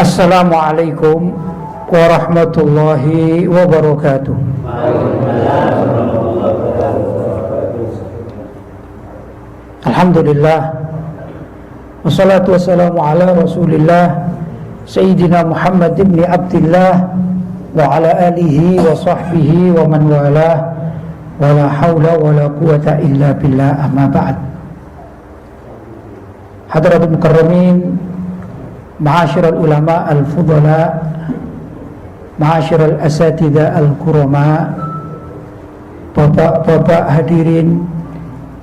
Assalamualaikum warahmatullahi wabarakatuh. Alhamdulillah, wassalatu wassalamu ala rasulillah Sayyidina Muhammad ibn Abdillah wa ala alihi wa sahbihi wa man walah, wa la hawla wa la quwata illa billah, amma ba'd. Hadratul mukarramin, ma'asyiral ulama al-fudala, ma'asyiral asatidha al-kurama, bapak-bapak hadirin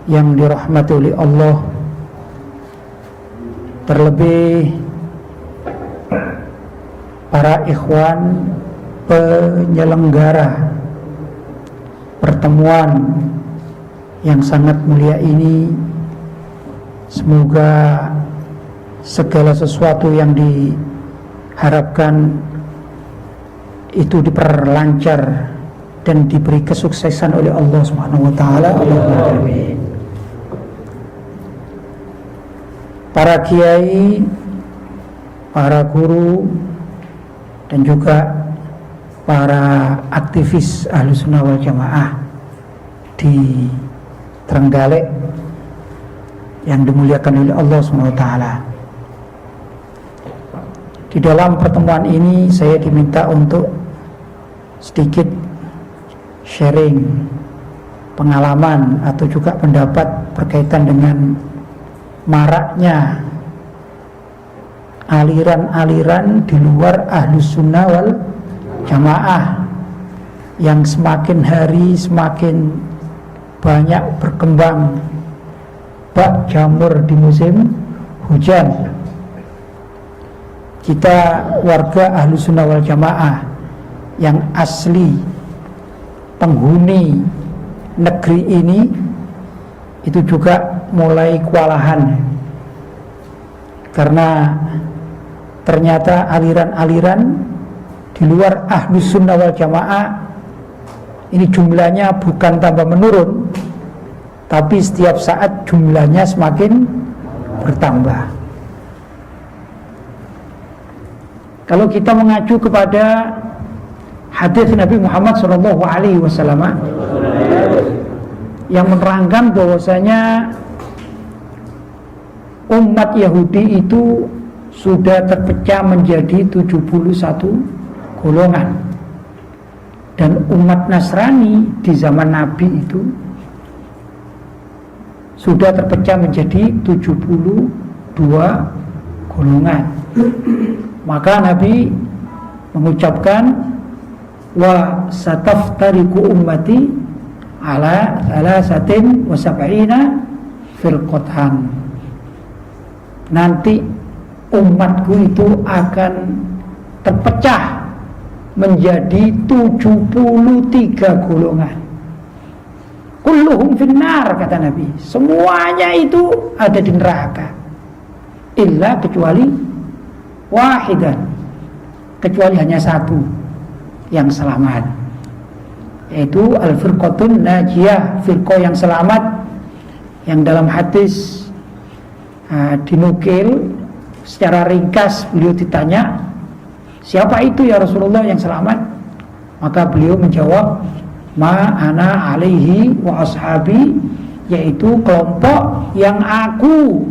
yang dirahmati oleh Allah, terlebih para ikhwan penyelenggara pertemuan yang sangat mulia ini. Semoga segala sesuatu yang diharapkan itu diperlancar dan diberi kesuksesan oleh Allah Subhanahu wa taala. Allahumma amin. Para kiai, para guru, dan juga para aktivis Ahlussunnah wal Jamaah di Trenggalek yang dimuliakan oleh Allah SWT. Di dalam pertemuan ini saya diminta untuk sedikit sharing pengalaman atau juga pendapat berkaitan dengan maraknya aliran-aliran di luar Ahlussunnah wal Jamaah yang semakin hari semakin banyak berkembang bak jamur di musim hujan. Kita warga Ahlussunnah wal Jamaah yang asli penghuni negeri ini itu juga mulai kewalahan karena ternyata aliran-aliran di luar Ahlussunnah wal Jamaah ini jumlahnya bukan tambah menurun, tapi setiap saat jumlahnya semakin bertambah. Kalau kita mengacu kepada hadis Nabi Muhammad SAW yang menerangkan bahwasanya umat Yahudi itu sudah terpecah menjadi 71 golongan, dan umat Nasrani di zaman Nabi itu sudah terpecah menjadi 72 golongan. Maka Nabi mengucapkan wa sataftariku ummati ala salasatin wa sab'ina firqatan. Nanti umatku itu akan terpecah menjadi 73 golongan. Kulluhum finnar, kata Nabi, semuanya itu ada di neraka, illa kecuali wahidan, kecuali hanya satu yang selamat, yaitu al-firqatun najiyah, firqah yang selamat, yang dalam hadis dinukil secara ringkas. Beliau ditanya, siapa itu ya Rasulullah yang selamat? Maka beliau menjawab, ma ana alaihi wa ashabi, yaitu kelompok yang aku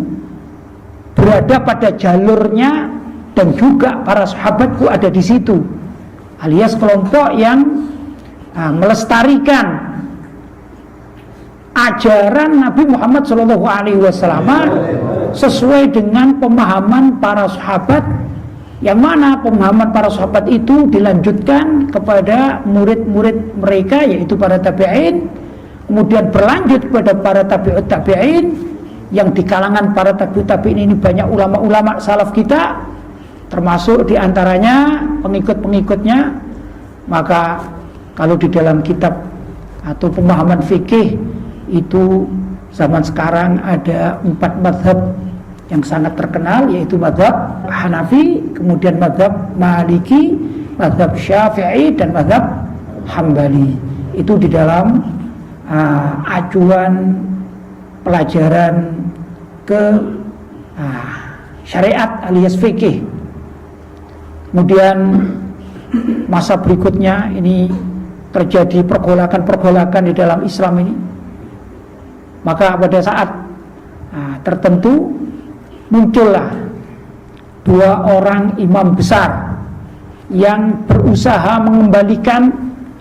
berada pada jalurnya dan juga para sahabatku ada di situ, alias kelompok yang melestarikan ajaran Nabi Muhammad SAW sesuai dengan pemahaman para sahabat, yang mana pemahaman para sahabat itu dilanjutkan kepada murid-murid mereka, yaitu para tabi'in, kemudian berlanjut kepada para tabi'ut tabi'in, yang di kalangan para tabi'ut tabi'in ini banyak ulama-ulama salaf kita, termasuk diantaranya pengikut-pengikutnya. Maka kalau di dalam kitab atau pemahaman fikih itu zaman sekarang ada 4 mazhab yang sangat terkenal, yaitu mazhab Hanafi, kemudian mazhab Maliki, mazhab Syafi'i, dan mazhab Hambali. Itu di dalam acuan pelajaran ke syariat alias fikih. Kemudian masa berikutnya ini terjadi pergolakan-pergolakan di dalam Islam ini. Maka pada saat tertentu muncullah dua orang imam besar yang berusaha mengembalikan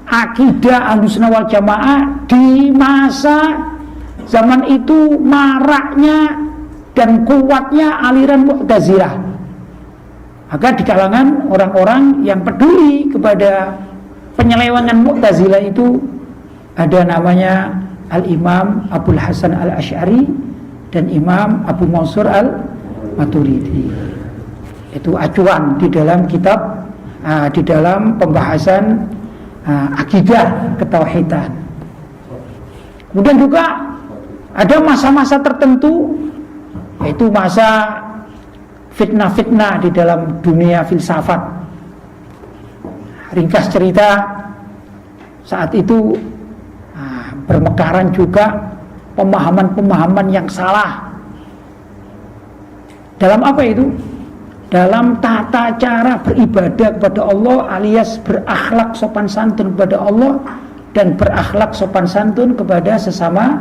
akidah Ahlussunnah wal Jamaah di masa zaman itu maraknya dan kuatnya aliran Mu'tazilah. Maka di kalangan orang-orang yang peduli kepada penyelewengan Mu'tazilah itu ada namanya Al-Imam Abul Hasan Al-Asy'ari dan Imam Abu Mansur Al-Maturidi. Itu acuan di dalam kitab, di dalam pembahasan akidah ketauhidan. Kemudian juga ada masa-masa tertentu, yaitu masa fitnah-fitnah di dalam dunia filsafat. Ringkas cerita, saat itu bermekaran juga pemahaman-pemahaman yang salah. Dalam apa itu? Dalam tata cara beribadah kepada Allah, alias berakhlak sopan santun kepada Allah dan berakhlak sopan santun kepada sesama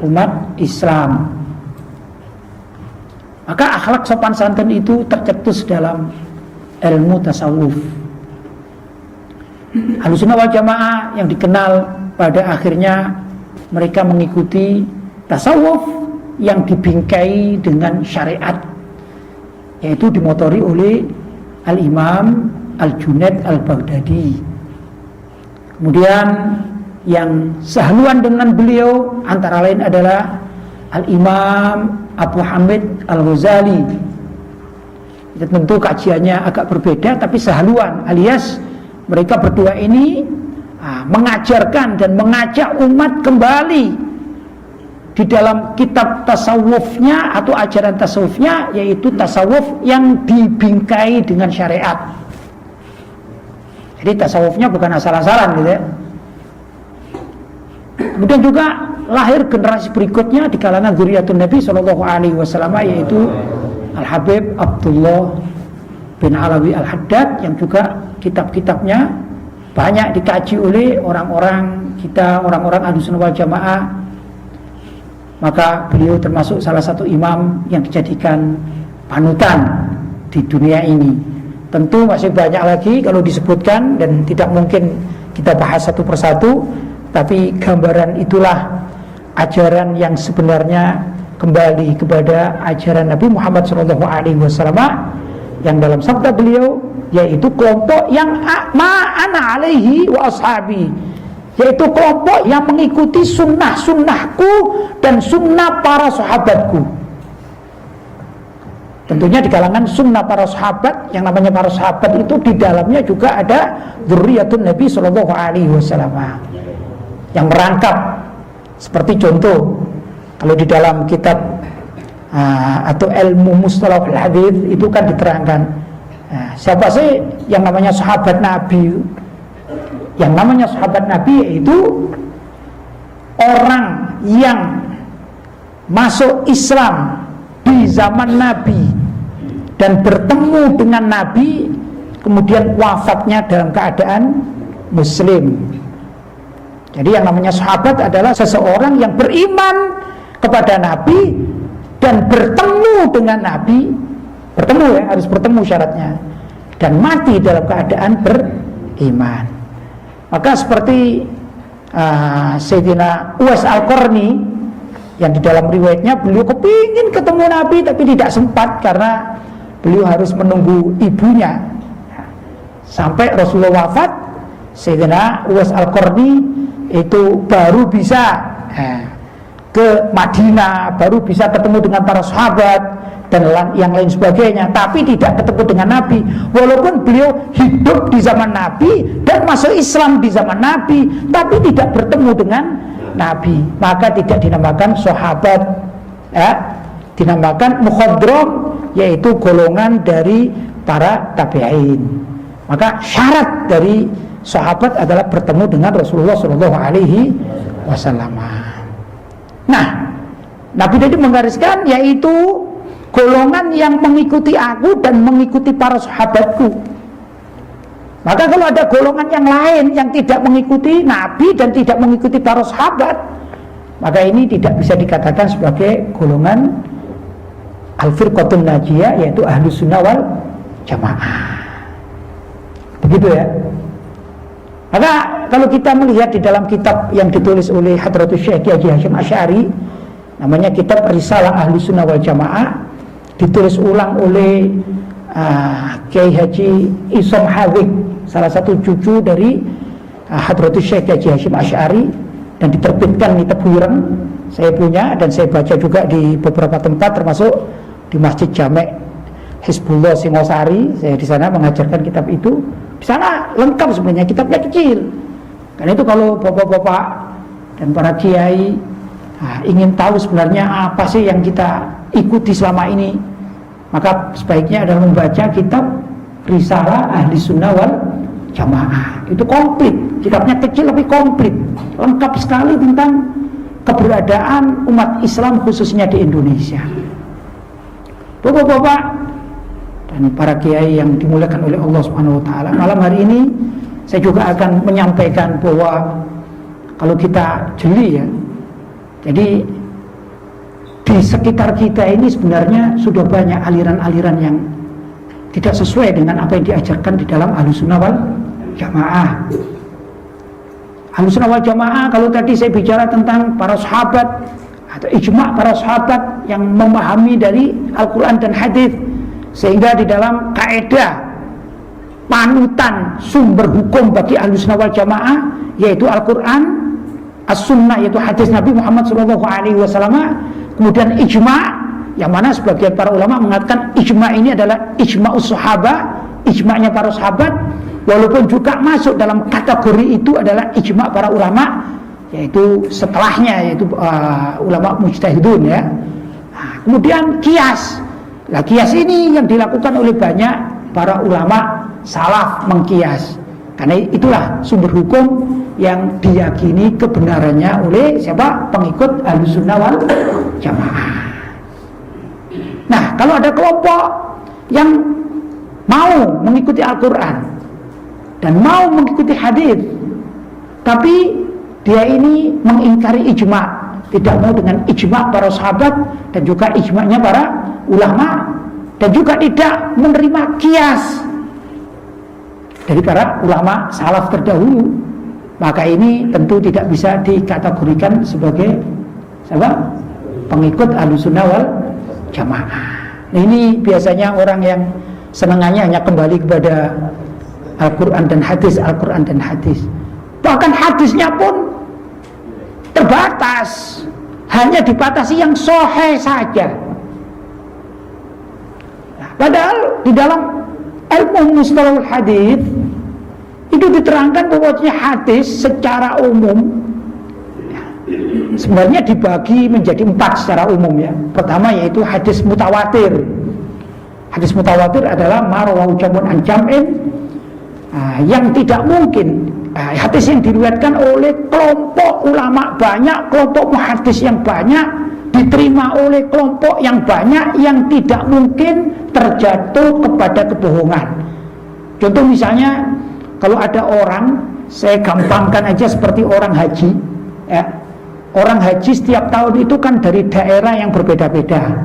umat Islam. Maka akhlak sopan santun itu tercetus dalam ilmu tasawuf. Ahlussunnah wal Jamaah yang dikenal pada akhirnya mereka mengikuti tasawuf yang dibingkai dengan syariat, yaitu dimotori oleh Al-Imam Al-Junaid Al-Baghdadi. Kemudian yang sehaluan dengan beliau antara lain adalah Al-Imam Abu Hamid Al-Ghazali. Tentu kajiannya agak berbeda, tapi sehaluan, alias mereka berdua ini mengajarkan dan mengajak umat kembali di dalam kitab tasawufnya atau ajaran tasawufnya, yaitu tasawuf yang dibingkai dengan syariat. Jadi tasawufnya bukan asal-asalan gitu ya. Kemudian juga lahir generasi berikutnya di kalangan dzurriyyatun Nabi sallallahu alaihi wasallam, yaitu Al-Habib Abdullah bin Alawi Al-Haddad, yang juga kitab-kitabnya banyak dikaji oleh orang-orang kita, orang-orang Ahlussunnah wal Jamaah. Maka beliau termasuk salah satu imam yang dijadikan panutan di dunia ini. Tentu masih banyak lagi kalau disebutkan dan tidak mungkin kita bahas satu persatu, tapi gambaran itulah ajaran yang sebenarnya kembali kepada ajaran Nabi Muhammad SAW, yang dalam sabda beliau, yaitu kelompok yang ma'ana alaihi wa ashabi, yaitu kelompok yang mengikuti sunnah-sunnahku dan sunnah para sahabatku. Tentunya di kalangan sunnah para sahabat, yang namanya para sahabat itu di dalamnya juga ada dzurriyyatun Nabi SAW yang merangkap. Seperti contoh, kalau di dalam kitab atau ilmu mustalahul hadits itu kan diterangkan siapa sih yang namanya sahabat Nabi. Yang namanya sahabat Nabi yaitu orang yang masuk Islam di zaman Nabi dan bertemu dengan Nabi, kemudian wafatnya dalam keadaan Muslim. Jadi yang namanya sahabat adalah seseorang yang beriman kepada Nabi dan bertemu dengan Nabi, bertemu ya, harus bertemu syaratnya, dan mati dalam keadaan beriman. Maka seperti Sayyidina Uwais Al-Qarni, yang di dalam riwayatnya beliau kepingin ketemu Nabi tapi tidak sempat karena beliau harus menunggu ibunya. Sampai Rasulullah wafat, Sayyidina Uwais Al-Qarni itu baru bisa ke Madinah, baru bisa ketemu dengan para sahabat dan yang lain sebagainya, tapi tidak ketemu dengan Nabi. Walaupun beliau hidup di zaman Nabi dan masuk Islam di zaman Nabi, tapi tidak bertemu dengan Nabi, maka tidak dinamakan sahabat, dinamakan mukhadram, yaitu golongan dari para tabi'in. Maka syarat dari sahabat adalah bertemu dengan Rasulullah SAW. Nah, Nabi tadi menggariskan, yaitu golongan yang mengikuti aku dan mengikuti para sahabatku. Maka kalau ada golongan yang lain yang tidak mengikuti Nabi dan tidak mengikuti para sahabat, maka ini tidak bisa dikatakan sebagai golongan al-firqatun najiyah, yaitu ahlus sunnah wal jamaah. Begitu ya. Maka kalau kita melihat di dalam kitab yang ditulis oleh Hadratus Syekh Haji Hasyim Asy'ari, namanya kitab Risalah Ahlus Sunnah wal Jamaah, ditulis ulang oleh Kiai Haji Isom Hawik, salah satu cucu dari Hadratus Syekh Haji Hasyim Asy'ari, dan diterbitkan di Tebuireng. Saya punya dan saya baca juga di beberapa tempat, termasuk di Masjid Jamek Hizbullah Singosari. Saya di sana mengajarkan kitab itu. Di sana lengkap sebenarnya, kitabnya kecil. Karena itu kalau bapak-bapak dan para kiai ingin tahu sebenarnya apa sih yang kita ikuti selama ini, maka sebaiknya adalah membaca kitab Risalah Ahli Sunnah wal Jamaah. Itu komplit, kitabnya kecil tapi komplit, lengkap sekali tentang keberadaan umat Islam khususnya di Indonesia. Bapak-bapak dan para kiai yang dimuliakan oleh Allah Subhanahu wa taala, malam hari ini saya juga akan menyampaikan bahwa kalau kita jeli ya, jadi di sekitar kita ini sebenarnya sudah banyak aliran-aliran yang tidak sesuai dengan apa yang diajarkan di dalam Ahlus Sunnah wal Jamaah. Ahlus Sunnah wal Jamaah, kalau tadi saya bicara tentang para sahabat atau ijma' para sahabat yang memahami dari Al-Quran dan hadis, sehingga di dalam kaidah panutan sumber hukum bagi Ahlus Sunnah wal Jamaah yaitu Al-Quran, As-Sunnah yaitu hadis Nabi Muhammad SAW, kemudian ijma', yang mana sebagian para ulama mengatakan ijma' ini adalah ijma'us sahabah, ijma'nya para sahabat, walaupun juga masuk dalam kategori itu adalah ijma' para ulama, yaitu setelahnya, yaitu ulama mujtahidun ya. Kemudian kias. Nah, kias ini yang dilakukan oleh banyak para ulama salaf, mengkias. Karena itulah sumber hukum yang diyakini kebenarannya oleh siapa? Pengikut Ahlus Sunnah wal Jamaah. Nah, kalau ada kelompok yang mau mengikuti Al-Quran dan mau mengikuti hadis, tapi dia ini mengingkari ijma', tidak mau dengan ijma' para sahabat dan juga ijma'nya para ulama, dan juga tidak menerima kias dari para ulama salaf terdahulu, maka ini tentu tidak bisa dikategorikan sebagai apa? Pengikut Ahlus Sunnah wal Jamaah. Nah, ini biasanya orang yang senangannya hanya kembali kepada Al-Quran dan hadis, Al-Quran dan hadis. Bahkan hadisnya pun terbatas, hanya dibatasi yang sahih saja. Nah, padahal di dalam ilmu mustalahul hadis itu diterangkan bahwasanya hadis secara umum sebenarnya dibagi menjadi 4 secara umum ya. Pertama yaitu hadis mutawatir. Hadis mutawatir adalah marwahu jamun an jam'in, yang tidak mungkin, hadis yang diriwayatkan oleh kelompok ulama banyak, kelompok muhaddis yang banyak, diterima oleh kelompok yang banyak, yang tidak mungkin terjatuh kepada kebohongan. Contoh misalnya, kalau ada orang, saya gampangkan aja seperti orang haji ya. Orang haji setiap tahun itu kan dari daerah yang berbeda-beda.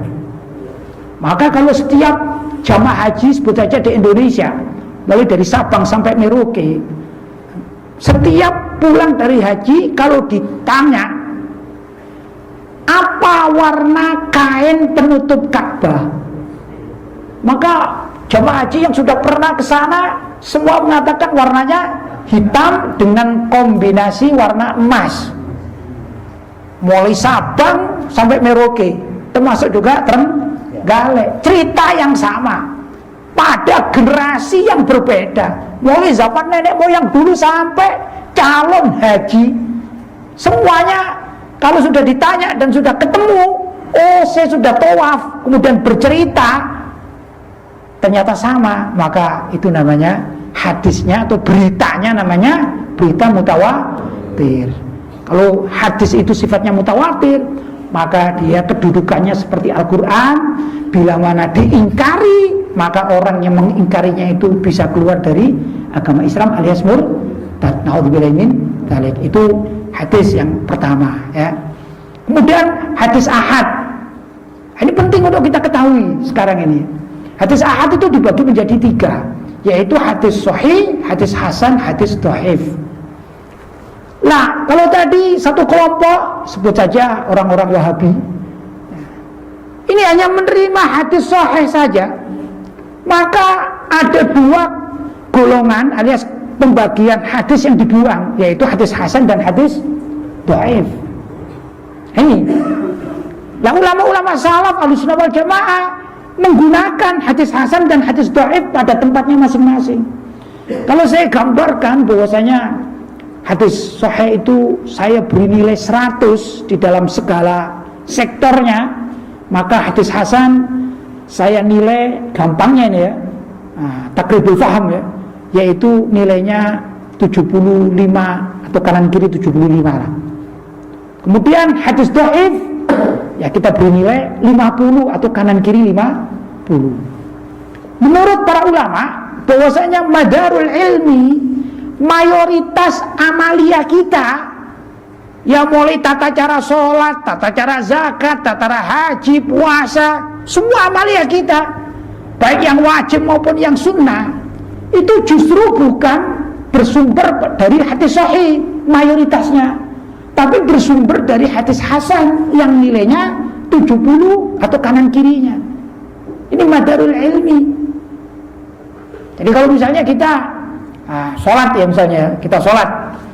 Maka kalau setiap jamaah haji, sebut saja di Indonesia, mulai dari Sabang sampai Merauke, setiap pulang dari haji, kalau ditanya apa warna kain penutup Ka'bah, maka jamaah haji yang sudah pernah ke sana semua mengatakan warnanya hitam dengan kombinasi warna emas. Mulai Sabang sampai Merauke, termasuk juga Trenggalek, cerita yang sama pada generasi yang berbeda, mulai zaman nenek moyang dulu sampai calon haji, semuanya kalau sudah ditanya dan sudah ketemu, oh saya sudah tawaf, kemudian bercerita ternyata sama, maka itu namanya hadisnya atau beritanya namanya berita mutawatir. Kalau hadis itu sifatnya mutawatir, maka dia kedudukannya seperti Al-Quran. Bila mana diingkari, maka orang yang mengingkarinya itu bisa keluar dari agama Islam alias murtad. Naudzubillahi min dzalik. Itu hadis yang pertama ya. Kemudian hadis ahad. Ini penting untuk kita ketahui sekarang ini. Hadis ahad itu dibagi menjadi 3, yaitu hadis sahih, hadis hasan, hadis dhaif. Nah, kalau tadi satu kelompok, sebut saja orang-orang Wahabi, ini hanya menerima hadis sahih saja, maka ada 2 golongan alias pembagian hadis yang dibuang, yaitu hadis hasan dan hadis dhaif. Ini. Nah, ulama-ulama salaf Ahlussunnah wal Jamaah menggunakan hadis hasan dan hadis dhaif pada tempatnya masing-masing. Kalau saya gambarkan bahwasanya hadis sahih itu saya beri nilai 100 di dalam segala sektornya, maka hadis hasan saya nilai gampangnya ini ya, takribul faham ya, yaitu nilainya 75 atau kanan kiri 75 lah. Kemudian hadis dhaif ya kita beri nilai 50 atau kanan kiri 50. Menurut para ulama bahwasanya madarul ilmi, mayoritas amalia kita ya, mulai tata cara sholat, tata cara zakat, tata cara haji, puasa, semua amalia kita baik yang wajib maupun yang sunnah itu justru bukan bersumber dari hadis sahih mayoritasnya, tapi bersumber dari hadis hasan yang nilainya 70 atau kanan kirinya. Ini madarul ilmi. Jadi kalau misalnya kita sholat ya, misalnya kita sholat,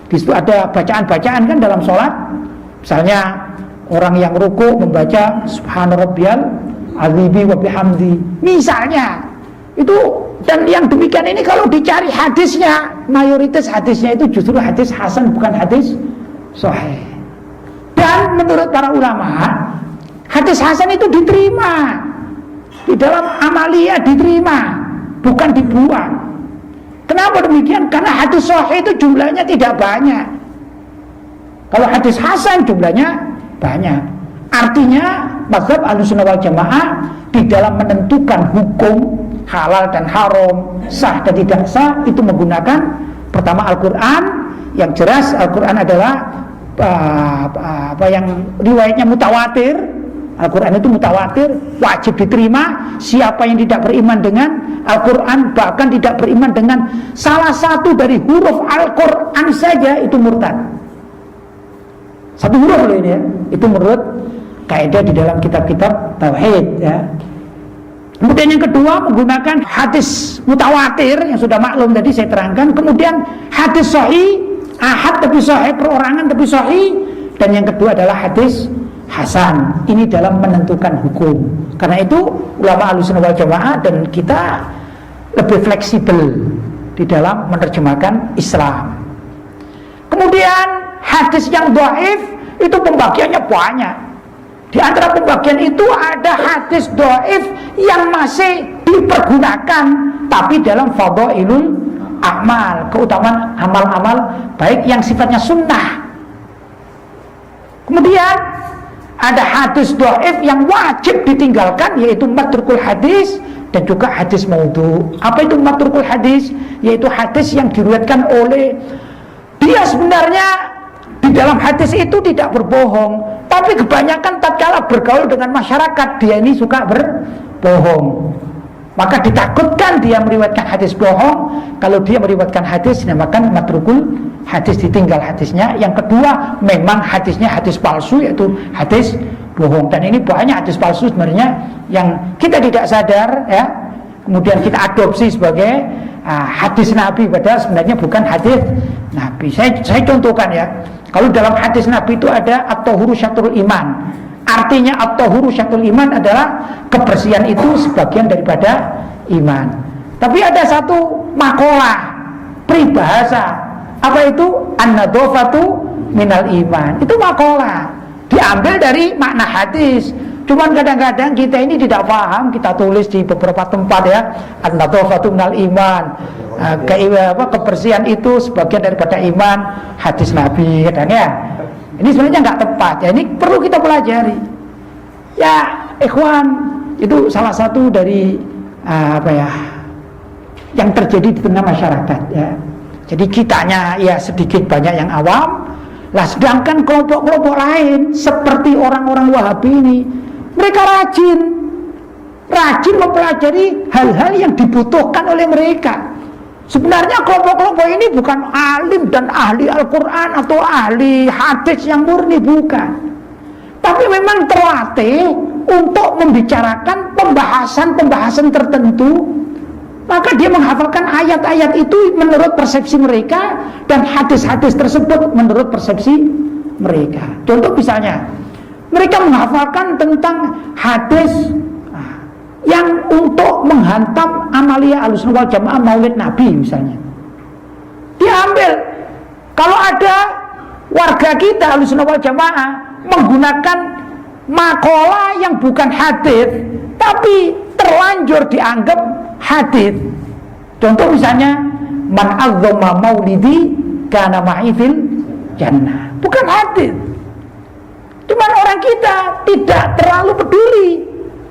di situ ada bacaan-bacaan kan dalam sholat. Misalnya orang yang ruku membaca Subhana rabbiyal azimi wa bihamdi, misalnya itu. Dan yang demikian ini kalau dicari hadisnya, mayoritas hadisnya itu justru hadis hasan, bukan hadis sahih. Dan menurut para ulama, hadis hasan itu diterima di dalam amalia, diterima, bukan dibuang. Kenapa demikian? Karena hadis sahih itu jumlahnya tidak banyak. Kalau hadis hasan jumlahnya banyak. Artinya mazhab Ahlussunnah wal Jamaah di dalam menentukan hukum halal dan haram, sah dan tidak sah, itu menggunakan pertama Al-Quran. Yang jelas Al-Quran adalah apa yang riwayatnya mutawatir. Al-Quran itu mutawatir, wajib diterima. Siapa yang tidak beriman dengan Al-Quran, bahkan tidak beriman dengan salah satu dari huruf Al-Quran saja, itu murtad. Satu huruf loh ini ya. Itu menurut kaidah di dalam kitab-kitab tauhid ya. Kemudian yang kedua menggunakan hadis mutawatir yang sudah maklum tadi saya terangkan. Kemudian hadis sahih, ahad tapi sahih, perorangan tapi sahih. Dan yang kedua adalah hadis hasan. Ini dalam menentukan hukum. Karena itu ulama Ahlussunnah wal Jamaah dan kita lebih fleksibel di dalam menerjemahkan Islam. Kemudian hadis yang dhaif itu pembagiannya banyak. Di antara pembagian itu ada hadis dhaif yang masih dipergunakan tapi dalam fadhailul amal, keutamaan amal-amal baik yang sifatnya sunnah. Kemudian ada hadis dhaif yang wajib ditinggalkan, yaitu matrukul hadis dan juga hadis maudhu. Apa itu matrukul hadis? Yaitu hadis yang diriwayatkan oleh dia sebenarnya di dalam hadis itu tidak berbohong, tapi kebanyakan tatkala bergaul dengan masyarakat dia ini suka berbohong. Maka ditakutkan dia meriwayatkan hadis bohong. Kalau dia meriwayatkan hadis dinamakan matrukul hadis, ditinggal hadisnya. Yang kedua, memang hadisnya hadis palsu, yaitu hadis bohong. Dan ini banyak hadis palsu sebenarnya yang kita tidak sadar ya. Kemudian kita adopsi sebagai hadis Nabi, padahal sebenarnya bukan hadis Nabi. Saya contohkan ya. Kalau dalam hadis Nabi itu ada at-tahuru syatrul iman. Artinya at-tahuru syatrul iman adalah kebersihan itu sebagian daripada iman. Tapi ada satu makalah peribahasa. Apa itu? An-nadhafatu minal iman. Itu makalah. Diambil dari makna hadis. Cuman kadang-kadang kita ini tidak paham, kita tulis di beberapa tempat ya, an-nadhafatu minal iman. Kebersihan itu sebagian daripada iman, hadis Nabi kadang ya. Ini sebenarnya nggak tepat ya, ini perlu kita pelajari. Ya, ikhwan, itu salah satu dari yang terjadi di tengah masyarakat ya. Jadi kitanya ya sedikit banyak yang awam. Lah sedangkan kelompok-kelompok lain seperti orang-orang Wahabi ini, mereka rajin mempelajari hal-hal yang dibutuhkan oleh mereka. Sebenarnya kelompok-kelompok ini bukan alim dan ahli Al-Quran atau ahli hadis yang murni, bukan. Tapi memang terlatih untuk membicarakan pembahasan-pembahasan tertentu. Maka dia menghafalkan ayat-ayat itu menurut persepsi mereka, dan hadis-hadis tersebut menurut persepsi mereka. Contoh misalnya, mereka menghafalkan tentang hadis yang untuk menghantam amalia Ahlussunnah wal Jamaah Maulid Nabi misalnya. Diambil, kalau ada warga kita Ahlussunnah wal Jamaah menggunakan makalah yang bukan hadis tapi terlanjur dianggap hadis. Contoh misalnya, man azzama maulidi kana ma'i fil jannah. Bukan hadis. Cuman orang kita tidak terlalu peduli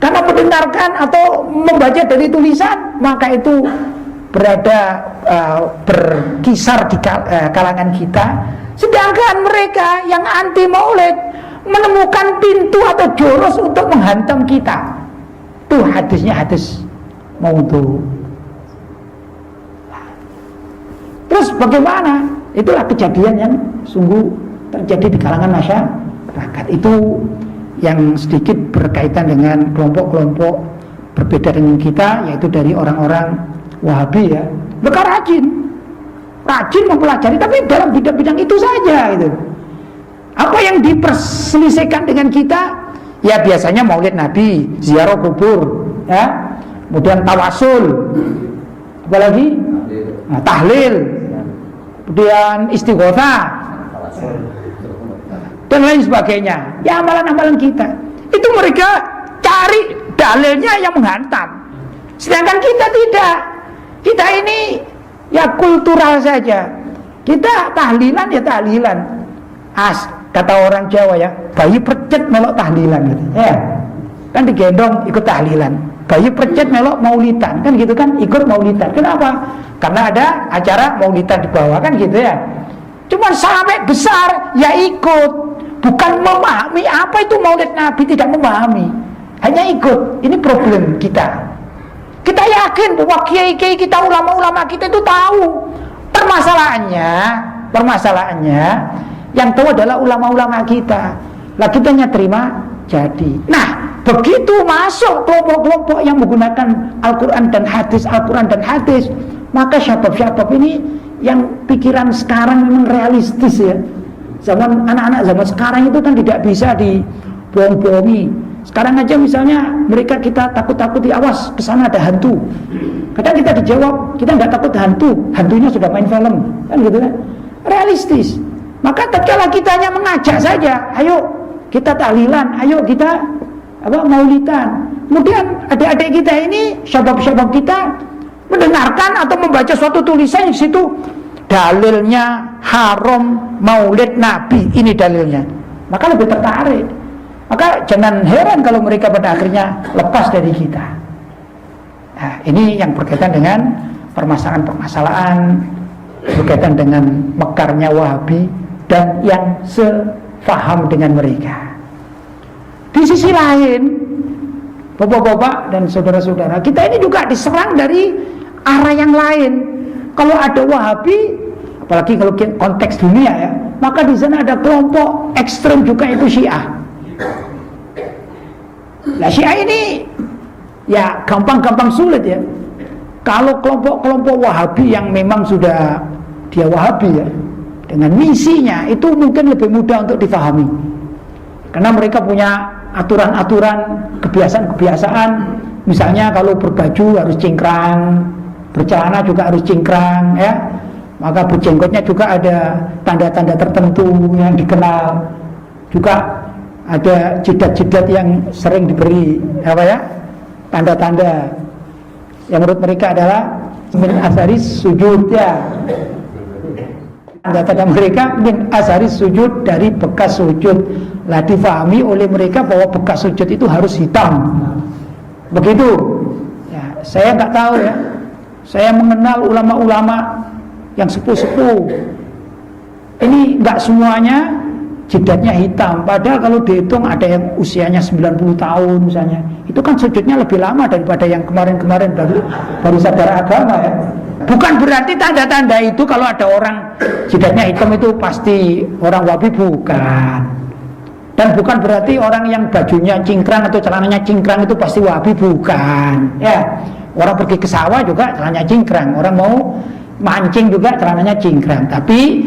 karena mendengarkan atau membaca dari tulisan, maka itu berada berkisar di kalangan kita. Sedangkan mereka yang anti maulid menemukan pintu atau jurus untuk menghantam kita. Itu hadisnya hadis maudhu. Terus bagaimana? Itulah kejadian yang sungguh terjadi di kalangan masyarakat. Itu yang sedikit berkaitan dengan kelompok-kelompok berbeda dengan kita, yaitu dari orang-orang Wahabi ya. Mereka rajin mempelajari, tapi dalam bidang-bidang itu saja gitu. Apa yang diperselisihkan dengan kita? Ya biasanya maulid Nabi, ziarah kubur, ya, kemudian tawasul, apalagi tahlil, kemudian istighotsah dan lain sebagainya. Ya amalan-amalan kita itu mereka cari dalilnya yang menghantam, sedangkan kita tidak. Kita ini ya kultural saja. Kita tahlilan ya tahlilan. Kata orang Jawa ya, bayi percet melok tahlilan gitu. Ya. Kan digendong ikut tahlilan. Bayi percet melok maulidan, kan gitu kan, ikut maulidan. Kenapa? Karena ada acara maulidan di bawah, kan gitu ya. Cuman sampai besar ya ikut, bukan memahami apa itu maulid Nabi, tidak memahami. Hanya ikut. Ini problem kita. Kita yakin bahwa kiai-kiai kita, ulama-ulama kita itu tahu. Permasalahannya yang tahu adalah ulama-ulama kita. Lah kitanya terima jadi. Nah, begitu masuk kelompok-kelompok yang menggunakan Al-Quran dan hadis, maka syabab-syabab ini yang pikiran sekarang memang realistis ya. Zaman anak-anak zaman sekarang itu kan tidak bisa dibohong-bohongi. Sekarang aja misalnya mereka kita takut-takuti, awas kesana ada hantu. Kadang kita dijawab, kita nggak takut hantu, hantunya sudah main film, kan gitu kan? Realistis. Maka tatkala kita hanya mengajak saja, ayo kita tahlilan, ayo kita maulidan. Kemudian adik-adik kita ini, syabab-syabab kita mendengarkan atau membaca suatu tulisan di situ dalilnya haram maulid Nabi, ini dalilnya. Maka lebih tertarik. Maka jangan heran kalau mereka pada akhirnya lepas dari kita. Nah, ini yang berkaitan dengan permasalahan-permasalahan berkaitan dengan mekarnya Wahabi dan yang sepaham dengan mereka. Di sisi lain, bapak-bapak dan saudara-saudara, kita ini juga diserang dari arah yang lain. Kalau ada Wahabi, apalagi kalau konteks dunia ya, maka di sana ada kelompok ekstrem juga, itu Syiah. Nah, Syiah ini ya gampang-gampang sulit ya. Kalau kelompok-kelompok Wahabi yang memang sudah dia Wahabi ya, dengan misinya itu mungkin lebih mudah untuk difahami. Karena mereka punya aturan-aturan, kebiasaan-kebiasaan. Misalnya kalau berbaju harus cingkrang, bercelana juga harus cingkrang ya. Maka berjenggotnya juga ada tanda-tanda tertentu yang dikenal. Juga ada jidat-jidat yang sering diberi tanda-tanda yang menurut mereka adalah min asaris sujud ya. Tanda-tanda mereka min asaris sujud, dari bekas sujud. Lah difahami oleh mereka bahwa bekas sujud itu harus hitam. Begitu. Ya, saya nggak tahu ya. Saya mengenal ulama-ulama yang sepuh-sepuh. Ini enggak semuanya jidatnya hitam. Padahal kalau dihitung ada yang usianya 90 tahun misalnya. Itu kan sujudnya lebih lama daripada yang kemarin-kemarin baru sadar agama ya. Bukan berarti tanda-tanda itu kalau ada orang jidatnya hitam itu pasti orang Wahabi, bukan. Dan bukan berarti orang yang bajunya cingkrang atau celananya cingkrang itu pasti Wahabi, bukan. Ya, orang pergi ke sawah juga celananya cingkrang, orang mau mancing juga celananya cingkrang. Tapi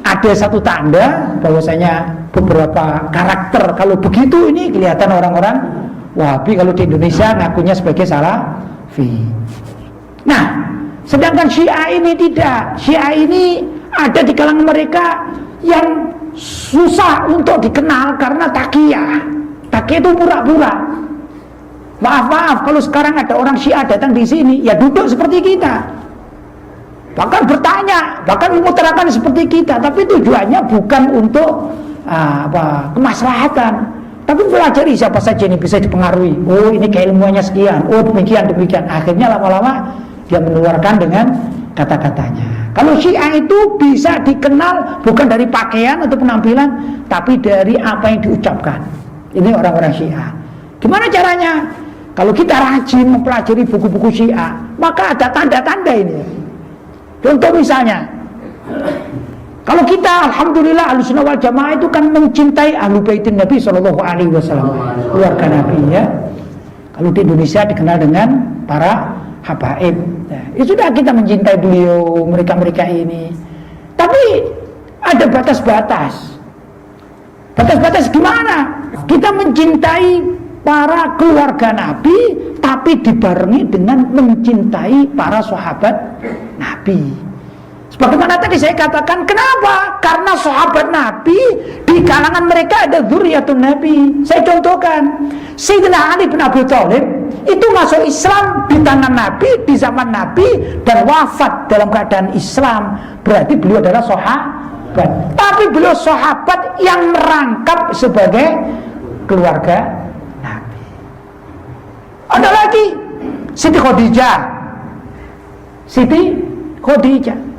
ada satu tanda bahwasanya beberapa karakter kalau begitu ini kelihatan orang-orang Wahabi kalau di Indonesia ngakunya sebagai Salafi. Nah, sedangkan Syiah ini tidak. Syiah ini ada di kalangan mereka yang susah untuk dikenal karena takiyah. Takiyah itu pura-pura. Maaf, kalau sekarang ada orang Syiah datang di sini, ya duduk seperti kita. Bahkan bertanya, bahkan mengutarakan seperti kita, tapi tujuannya bukan untuk kemaslahatan, tapi pelajari siapa saja ini bisa dipengaruhi. Oh, ini keilmuannya sekian. Oh, demikian. Akhirnya lama-lama dia menularkan dengan kata-katanya. Kalau Syiah itu bisa dikenal bukan dari pakaian atau penampilan, tapi dari apa yang diucapkan. Ini orang-orang Syiah. Gimana caranya? Kalau kita rajin mempelajari buku-buku Syiah, maka ada tanda-tanda ini. Contoh misalnya, kalau kita alhamdulillah Ahlussunnah wal Jamaah itu kan mencintai Ahlu Baitin Nabi SAW, keluarga Nabi ya. Kalau di Indonesia dikenal dengan para habaib. Ya sudah, kita mencintai beliau, mereka ini. Tapi ada batas-batas. Batas-batas gimana? Kita mencintai para keluarga Nabi, tapi dibarengi dengan mencintai para sahabat Nabi. Sebagaimana tadi saya katakan, kenapa? Karena sahabat Nabi di kalangan mereka ada dzurriyyatun Nabi. Saya contohkan, Sayyidina Ali bin Abi Thalib itu masuk Islam di tangan Nabi, di zaman Nabi, dan wafat dalam keadaan Islam. Berarti beliau adalah sahabat. Tapi beliau sahabat yang merangkap sebagai keluarga Nabi. Ada lagi Siti Khadijah.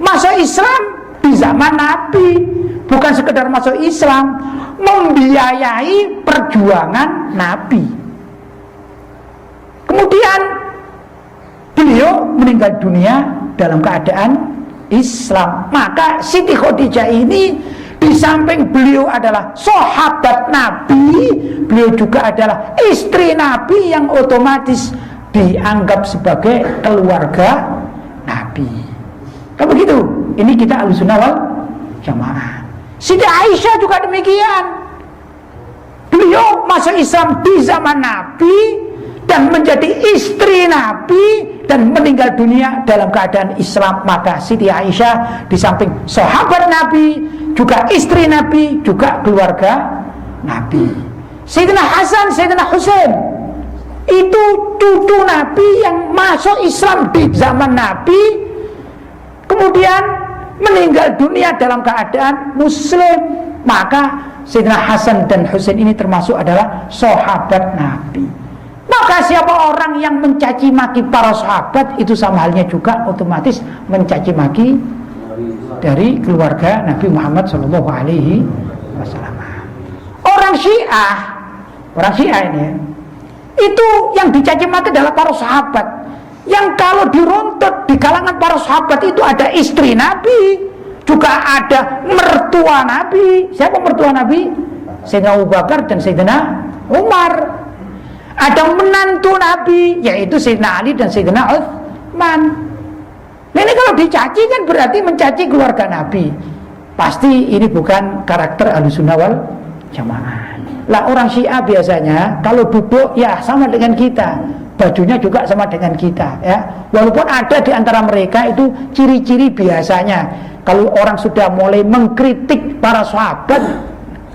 Masuk Islam di zaman Nabi, bukan sekedar masuk Islam, membiayai perjuangan Nabi. Kemudian beliau meninggal dunia dalam keadaan Islam. Maka Siti Khadijah ini di samping beliau adalah sahabat Nabi, beliau juga adalah istri Nabi yang otomatis dianggap sebagai keluarga Nabi. Kan begitu. Ini kita Ahlussunnah wal Jamaah. Siti Aisyah juga demikian. Beliau masuk Islam di zaman Nabi dan menjadi istri Nabi dan meninggal dunia dalam keadaan Islam. Maka Siti Aisyah di samping sahabat Nabi, juga istri Nabi, juga keluarga Nabi. Sayyidina Hasan, Sayyidina Husain itu cucu Nabi yang masuk Islam di zaman Nabi, kemudian meninggal dunia dalam keadaan Muslim. Maka Sayyidina Hasan dan Husain ini termasuk adalah sahabat Nabi. Maka siapa orang yang mencaci maki para sahabat, itu sama halnya juga otomatis mencaci maki dari keluarga Nabi Muhammad SAW. Orang Syiah ini itu yang dicaci maki adalah para sahabat, yang kalau diruntut di kalangan para sahabat itu ada istri Nabi, juga ada mertua Nabi. Siapa mertua Nabi? Sayyidina Abu Bakar dan Sayyidina Umar. Ada menantu Nabi, yaitu Sayyidina Ali dan Sayyidina Utsman. Nah, ini kalau dicaci kan berarti mencaci keluarga Nabi. Pasti ini bukan karakter Ahlussunnah wal Jamaah. Lah orang Syiah biasanya kalau duduk ya sama dengan kita, bajunya juga sama dengan kita ya. Walaupun ada di antara mereka itu ciri-ciri biasanya, kalau orang sudah mulai mengkritik para sahabat,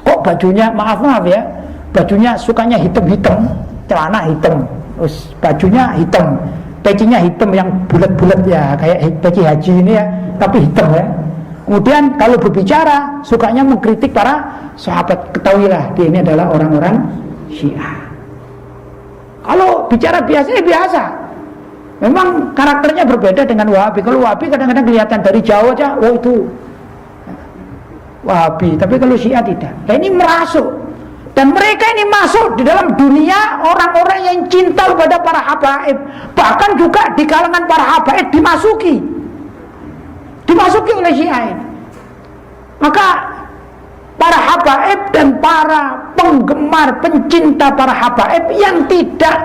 kok bajunya maaf ya, bajunya sukanya hitam-hitam, celana hitam, terus bajunya hitam, pecinya hitam yang bulat-bulat ya, kayak peci haji ini ya, tapi hitam ya. Kemudian kalau berbicara sukanya mengkritik para sahabat. Ketahuilah dia ini adalah orang-orang Syiah. Kalau bicara biasanya biasa, Memang karakternya berbeda dengan Wahabi. Kalau Wahabi kadang-kadang kelihatan dari jauh aja, oh itu Wahabi. Tapi kalau Syiah tidak. Nah, ini merasuk. Dan mereka ini masuk di dalam dunia orang-orang yang cinta kepada para habaib. Bahkan juga di kalangan para habaib dimasuki oleh Syiah ini. Maka para habaib dan para penggemar, pencinta para habaib yang tidak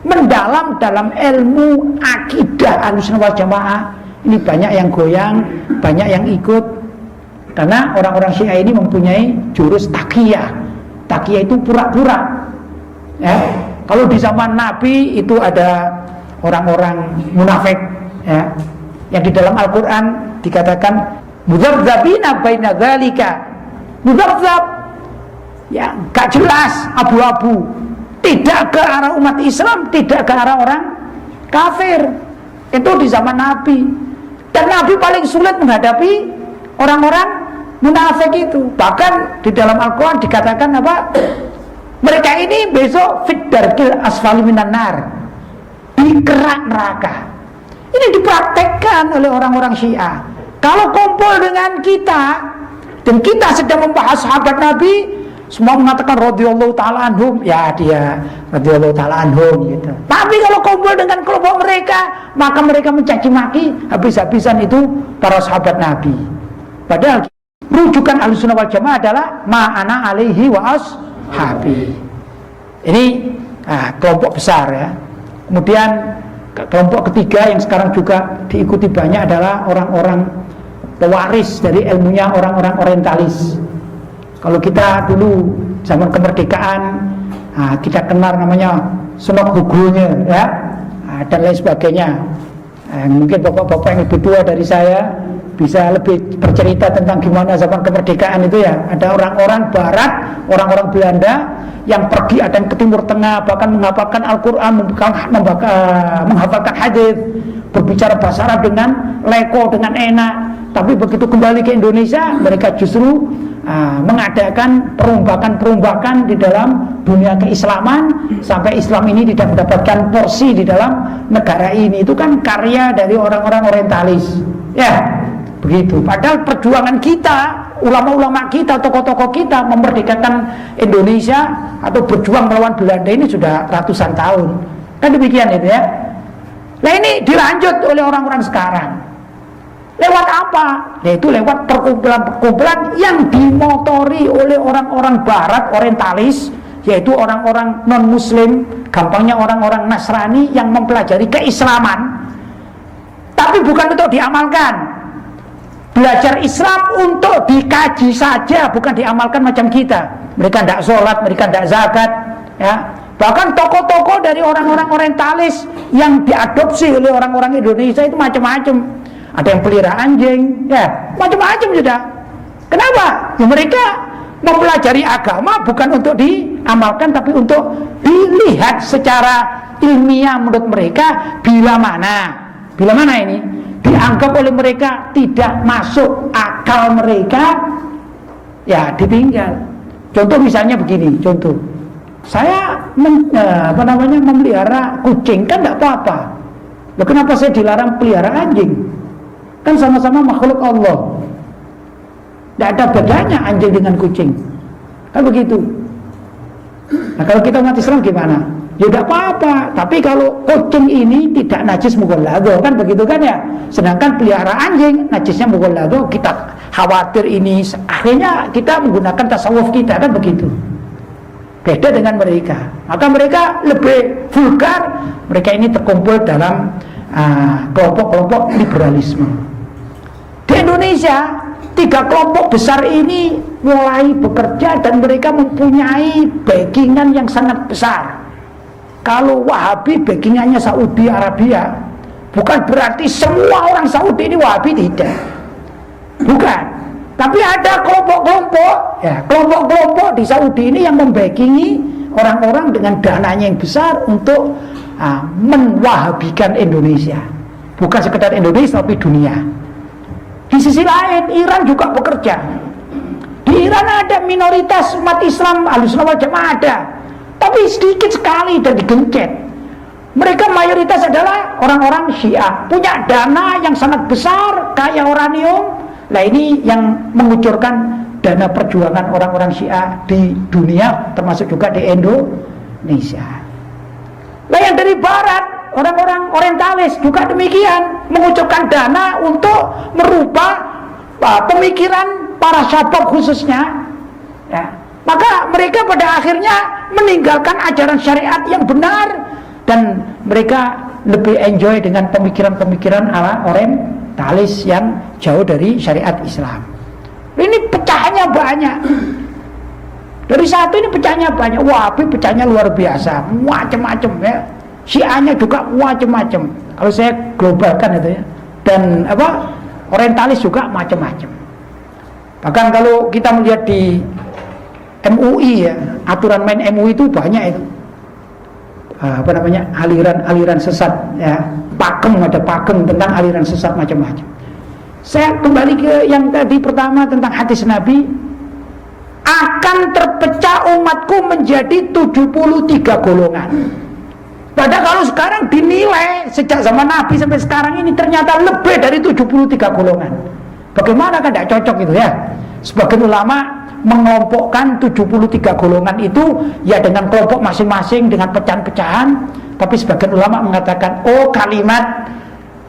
mendalam dalam ilmu akidah Ahlussunnah wal Jamaah, ini banyak yang goyang, banyak yang ikut. Karena orang-orang Syiah ini mempunyai jurus taqiyah. Taqiyah itu pura-pura. Ya. Kalau di zaman Nabi itu ada orang-orang munafik, ya, yang di dalam Al-Quran dikatakan mudzabzabina baina dzalika. Mudzabzab, ya, gak jelas, abu-abu. Tidak ke arah umat Islam, tidak ke arah orang kafir. Itu di zaman Nabi. Dan Nabi paling sulit menghadapi orang-orang munafik itu. Bahkan di dalam Al-Quran dikatakan apa? Mereka ini besok fit darkil asfali minan nar, di kerak neraka. Ini dipraktekkan oleh orang-orang Syiah. Kalau kumpul dengan kita dan kita sedang membahas sahabat Nabi, semua mengatakan radhiyallahu taala anhum, ya dia radhiyallahu taala anhum gitu. Tapi kalau kumpul dengan kelompok mereka, maka mereka mencaci maki habis-habisan itu para sahabat Nabi. Padahal rujukan Ahlussunnah wal Jamaah adalah ma'ana alaihi wa ashabi. Ini kelompok besar ya. Kemudian kelompok ketiga yang sekarang juga diikuti banyak adalah orang-orang pewaris dari ilmunya orang-orang orientalis. Kalau kita dulu zaman kemerdekaan, kita kenal namanya Sunok Hugulnya, ya, dan lain sebagainya. Mungkin bapak-bapak yang lebih tua dari saya bisa lebih bercerita tentang gimana zaman kemerdekaan itu ya. Ada orang-orang Barat, orang-orang Belanda yang pergi ada ke Timur Tengah, bahkan menghafalkan Al-Quran, menghafalkan hadis, berbicara bahasa Arab dengan leko, dengan enak. Tapi begitu kembali ke Indonesia, mereka justru mengadakan perombakan-perombakan di dalam dunia keislaman sampai Islam ini tidak mendapatkan porsi di dalam negara ini. Itu kan karya dari orang-orang orientalis, ya begitu. Padahal perjuangan kita, ulama-ulama kita, tokoh-tokoh kita memerdekakan Indonesia atau berjuang melawan Belanda ini sudah ratusan tahun. Kan demikian itu ya. Nah ini dilanjut oleh orang-orang sekarang. Lewat apa? Yaitu lewat perkumpulan-perkumpulan yang dimotori oleh orang-orang Barat, orientalis, yaitu orang-orang non-Muslim, gampangnya orang-orang Nasrani yang mempelajari keislaman, tapi bukan untuk diamalkan. Belajar Islam untuk dikaji saja, bukan diamalkan macam kita. Mereka tidak sholat, mereka tidak zakat, ya. Bahkan tokoh-tokoh dari orang-orang orientalis yang diadopsi oleh orang-orang Indonesia itu macam-macam. Ada yang pelihara anjing, ya macam-macam sudah. Kenapa? Ya, mereka mempelajari agama bukan untuk diamalkan, tapi untuk dilihat secara ilmiah menurut mereka bila mana ini dianggap oleh mereka tidak masuk akal mereka, ya ditinggal. Contoh misalnya begini, contoh saya memelihara kucing kan tidak apa-apa. Loh, kenapa saya dilarang pelihara anjing? Kan sama-sama makhluk Allah. Tidak ada bedanya anjing dengan kucing. Kan begitu. Nah kalau kita umat Islam gimana? Ya tidak apa-apa. Tapi kalau kucing ini tidak najis mughalladho, kan begitu kan ya. Sedangkan pelihara anjing najisnya mughalladho, kita khawatir ini. Akhirnya kita menggunakan tasawuf kita, kan begitu. Beda dengan mereka. Maka mereka lebih vulgar. Mereka ini terkumpul dalam kelompok-kelompok liberalisme. Di Indonesia 3 kelompok besar ini mulai bekerja dan mereka mempunyai backingan yang sangat besar. Kalau Wahabi backingannya Saudi Arabia, bukan berarti semua orang Saudi ini Wahabi, tidak. Bukan. Tapi ada kelompok-kelompok, ya, kelompok-kelompok di Saudi ini yang membackingi orang-orang dengan dananya yang besar untuk menwahabikan Indonesia. Bukan sekedar Indonesia tapi dunia. Di sisi lain Iran juga bekerja. Di Iran ada minoritas umat Islam Ahlussunnah wal Jamaah ada, tapi sedikit sekali dan digencet. Mereka mayoritas adalah orang-orang Syiah, punya dana yang sangat besar, kaya uranium. Nah ini yang mengucurkan dana perjuangan orang-orang Syiah di dunia, termasuk juga di Indonesia. Nah yang dari barat, orang-orang orientalis juga demikian, mengucurkan dana untuk merubah pemikiran para syabab khususnya, ya. Maka mereka pada akhirnya meninggalkan ajaran syariat yang benar, dan mereka lebih enjoy dengan pemikiran-pemikiran ala orientalis yang jauh dari syariat Islam. Ini pecahnya banyak. Dari satu ini pecahnya banyak. Wahabi pecahnya luar biasa, macam-macam ya. Syiahnya juga macam-macam. Kalau saya globalkan itu ya. Dan orientalis juga macam-macam. Bahkan kalau kita melihat di MUI ya, aturan main MUI itu banyak itu. Aliran-aliran sesat ya. Ada pakem tentang aliran sesat macam-macam. Saya kembali ke yang tadi pertama tentang hadis Nabi, akan terpecah umatku menjadi 73 golongan. Padahal kalau sekarang dinilai sejak zaman Nabi sampai sekarang ini ternyata lebih dari 73 golongan. Bagaimana kan tidak cocok itu ya. Sebagian ulama mengelompokkan 73 golongan itu ya dengan kelompok masing-masing dengan pecahan-pecahan, tapi sebagian ulama mengatakan kalimat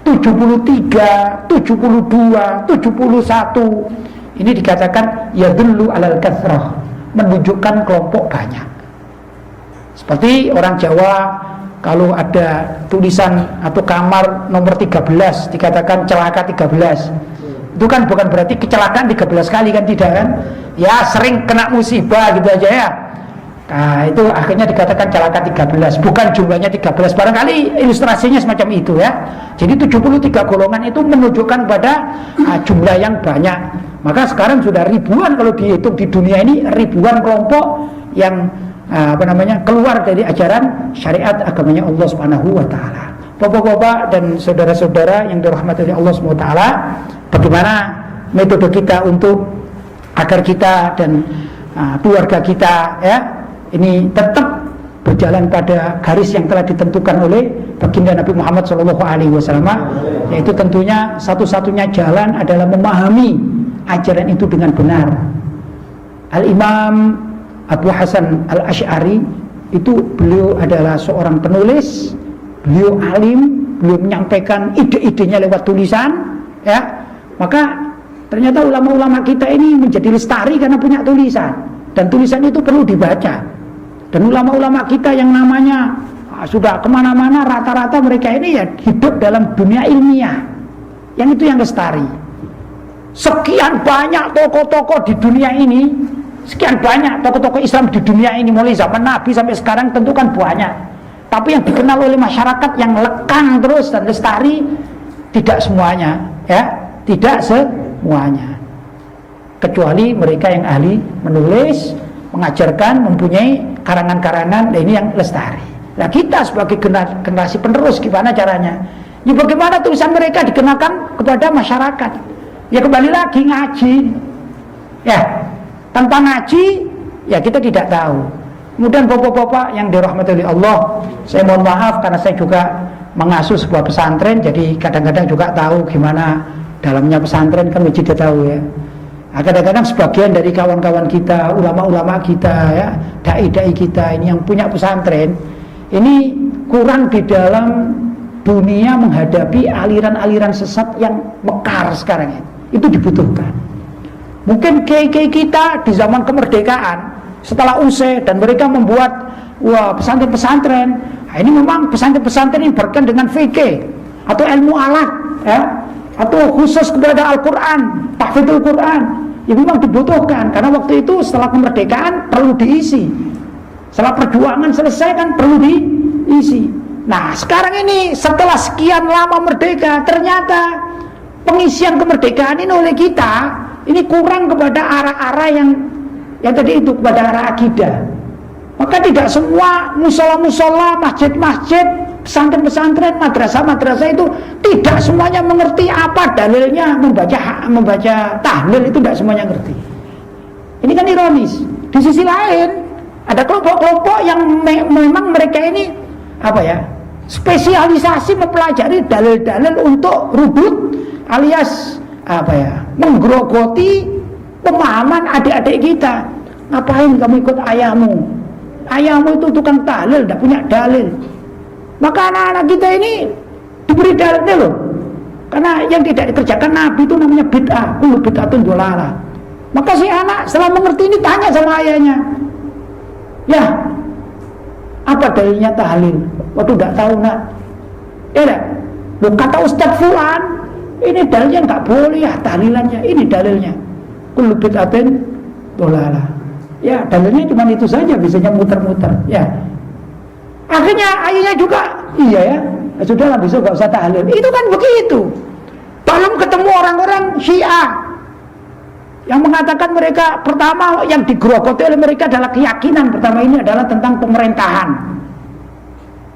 73, 72, 71 ini dikatakan yadullu alal kathrah, menunjukkan kelompok banyak. Seperti orang Jawa kalau ada tulisan atau kamar nomor 13 dikatakan celaka 13. Itu kan bukan berarti kecelakaan 13 kali kan, tidak kan? Ya sering kena musibah gitu aja ya. Nah itu akhirnya dikatakan celaka 13, bukan jumlahnya 13. Barangkali ilustrasinya semacam itu ya. Jadi 73 golongan itu menunjukkan pada jumlah yang banyak. Maka sekarang sudah ribuan kalau dihitung di dunia ini, ribuan kelompok yang keluar dari ajaran syariat agamanya Allah Subhanahu wa taala. Bapak-bapak dan saudara-saudara yang dirahmati oleh Allah Subhanahu wa taala, bagaimana metode kita untuk agar kita dan keluarga kita ya ini tetap berjalan pada garis yang telah ditentukan oleh baginda Nabi Muhammad SAW, yaitu tentunya satu-satunya jalan adalah memahami ajaran itu dengan benar. Al-Imam Abu Hasan Al-Asy'ari itu beliau adalah seorang penulis, beliau alim, beliau menyampaikan ide-idenya lewat tulisan ya. Maka ternyata ulama-ulama kita ini menjadi lestari karena punya tulisan, dan tulisan itu perlu dibaca. Dan ulama-ulama kita yang namanya sudah kemana-mana, rata-rata mereka ini ya hidup dalam dunia ilmiah, yang itu yang lestari. Sekian banyak tokoh-tokoh di dunia ini, sekian banyak tokoh-tokoh Islam di dunia ini mulai zaman Nabi sampai sekarang tentu kan banyak. Tapi yang dikenal oleh masyarakat yang lekang terus dan lestari tidak semuanya ya, tidak semuanya. Kecuali mereka yang ahli menulis, mengajarkan, mempunyai karangan-karangan, ini yang lestari. Nah kita sebagai generasi penerus gimana caranya? Ya bagaimana tulisan mereka dikenakan kepada masyarakat? Ya kembali lagi ngaji. Ya, tanpa ngaji ya kita tidak tahu. Kemudian bapak-bapak yang dirahmati oleh Allah, saya mohon maaf karena saya juga mengasuh sebuah pesantren, jadi kadang-kadang juga tahu gimana dalamnya pesantren, kan mesti tahu ya. Nah, kadang-kadang sebagian dari kawan-kawan kita, ulama-ulama kita ya, dai-dai kita ini yang punya pesantren ini kurang di dalam dunia menghadapi aliran-aliran sesat yang mekar sekarang ini. Itu dibutuhkan. Mungkin kiai-kiai kita di zaman kemerdekaan setelah usai dan mereka membuat pesantren-pesantren. Nah, ini memang pesantren-pesantren ini berkaitan dengan fikih atau ilmu alat ya, atau khusus kepada Al-Quran, tahfidzul Quran, ya memang dibutuhkan karena waktu itu setelah kemerdekaan perlu diisi, setelah perjuangan selesai kan perlu diisi. Nah sekarang ini setelah sekian lama merdeka, ternyata pengisian kemerdekaan ini oleh kita ini kurang kepada arah-arah yang tadi itu, kepada arah akidah. Maka tidak semua musola-musola, masjid-masjid, pesantren-pesantren, madrasah-madrasah itu tidak semuanya mengerti apa dalilnya membaca tahlil, itu tidak semuanya ngerti. Ini kan ironis. Di sisi lain ada kelompok-kelompok yang memang mereka ini spesialisasi mempelajari dalil-dalil untuk rubut alias menggerogoti pemahaman adik-adik kita. Ngapain kamu ikut ayahmu? Ayahmu itu tukang dalil, tidak punya dalil. Maka anak-anak kita ini diberi dalilnya loh. Karena yang tidak dikerjakan Nabi itu namanya bid'ah, kullu bid'atun dhalalah. Maka si anak setelah mengerti ini tanya sama ayahnya, ya apa dalilnya tahlil? Waktu tidak tahu nak, ya tak? Kata Ustadz Fulan, ini dalilnya nggak boleh ya tahlilannya, ini dalilnya kullu bid'atin dhalalah. Ya dalilnya cuma itu saja, biasanya muter-muter. Ya akhirnya ayahnya juga, iya ya, sudahlah besok nggak usah tahlil. Itu kan begitu. Belum ketemu orang-orang Syiah yang mengatakan mereka pertama yang digerogoti oleh mereka adalah keyakinan pertama ini adalah tentang pemerintahan.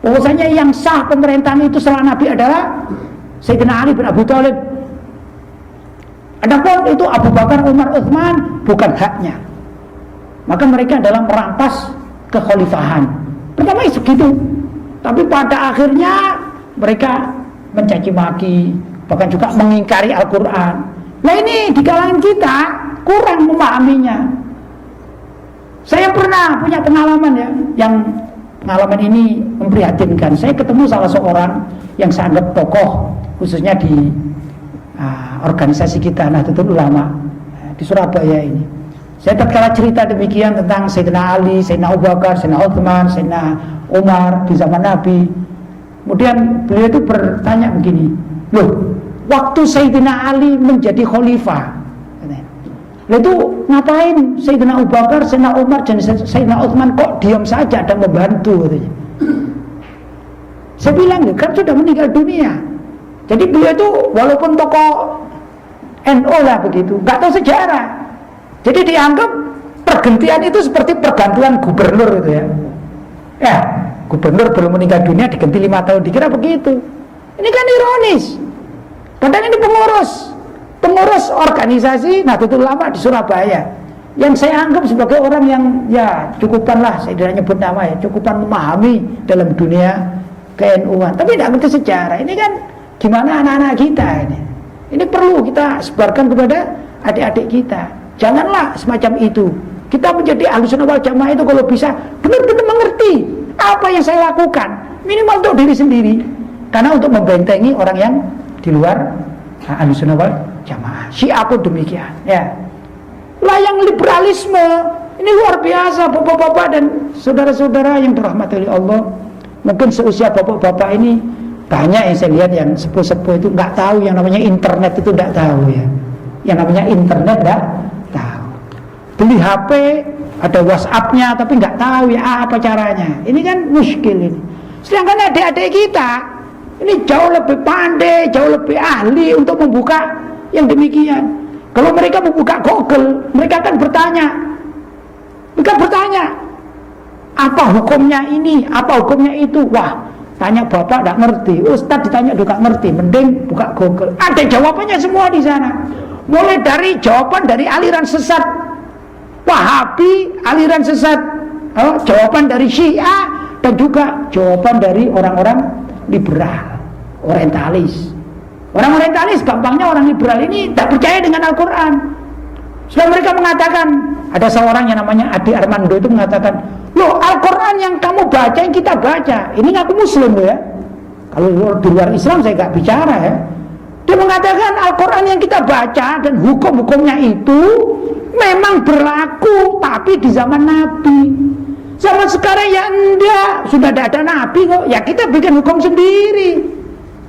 Bahwasanya yang sah pemerintahan itu setelah Nabi adalah Sayyidina Ali bin Abi Thalib. Adapun itu Abu Bakar, Umar, Utsman bukan haknya. Maka mereka adalah merampas kekhalifahan. Pertama itu begitu. Tapi pada akhirnya mereka mencaci maki, bahkan juga mengingkari Al-Quran. Nah ini di kalangan kita kurang memahaminya. Saya pernah punya pengalaman ya, yang pengalaman ini memprihatinkan. Saya ketemu salah seorang yang saya anggap tokoh, khususnya di organisasi kita Nahdlatul Ulama di Surabaya ini. Saya tatkala cerita demikian tentang Sayyidina Ali, Sayyidina Abu Bakar, Sayyidina Utsman, Sayyidina Umar di zaman Nabi. Kemudian beliau itu bertanya begini, loh, waktu Sayyidina Ali menjadi khalifah, itu ngapain Sayyidina Abu Bakar, Sayyidina Umar, dan Sayyidina Utsman kok diam saja dan membantu? Katanya. Saya bilang, kan sudah meninggal dunia. Jadi beliau itu walaupun tokoh NU lah begitu, nggak tahu sejarah. Jadi dianggap pergantian itu seperti pergantian gubernur itu ya. Ya, gubernur belum meninggal dunia diganti 5 tahun, dikira begitu. Ini kan ironis. Padahal ini pengurus organisasi Nahdlatul Ulama di Surabaya, yang saya anggap sebagai orang yang ya cukupanlah, saya tidak nyebut nama ya, cukupan memahami dalam dunia ke-NU-an, tapi tidak ngerti sejarah. Ini kan gimana anak-anak kita ini? Ini perlu kita sebarkan kepada adik-adik kita. Janganlah semacam itu. Kita menjadi Ahlussunnah wal Jamaah itu kalau bisa benar-benar mengerti apa yang saya lakukan, minimal untuk diri sendiri, karena untuk membentengi orang yang di luar Ahlussunnah wal Jamaah. Syiah pun demikian ya. Lah yang liberalisme ini luar biasa, bapak-bapak dan saudara-saudara yang dirahmati oleh Allah. Mungkin seusia bapak-bapak ini banyak yang saya lihat yang sepuh-sepuh itu nggak tahu yang namanya internet, itu nggak tahu ya. Yang namanya internet nggak tahu. Beli HP ada WhatsApp-nya tapi nggak tahu ya apa caranya. Ini kan muskil ini. Sedangkan adik-adik kita ini jauh lebih pandai, jauh lebih ahli untuk membuka yang demikian. Kalau mereka membuka Google, mereka akan bertanya. Mereka bertanya, apa hukumnya ini, apa hukumnya itu? Wah, tanya bapak tidak ngerti, ustadz ditanya juga ngerti, mending buka Google. Ada jawabannya semua di sana. Mulai dari jawaban dari aliran sesat Wahabi, aliran sesat, jawaban dari Syiah, dan juga jawaban dari orang-orang liberal, orientalis. Orang orientalis gampangnya orang liberal ini tak percaya dengan Al-Quran. Sudah mereka mengatakan, ada seorang yang namanya Adi Armando itu mengatakan, loh Al-Quran yang kamu baca, yang kita baca, ini ngaku muslim loh ya. Kalau di luar Islam saya gak bicara ya. Dia mengatakan Al-Quran yang kita baca dan hukum-hukumnya itu memang berlaku, tapi di zaman Nabi. Zaman sekarang ya enggak, sudah ada Nabi kok, ya kita bikin hukum sendiri.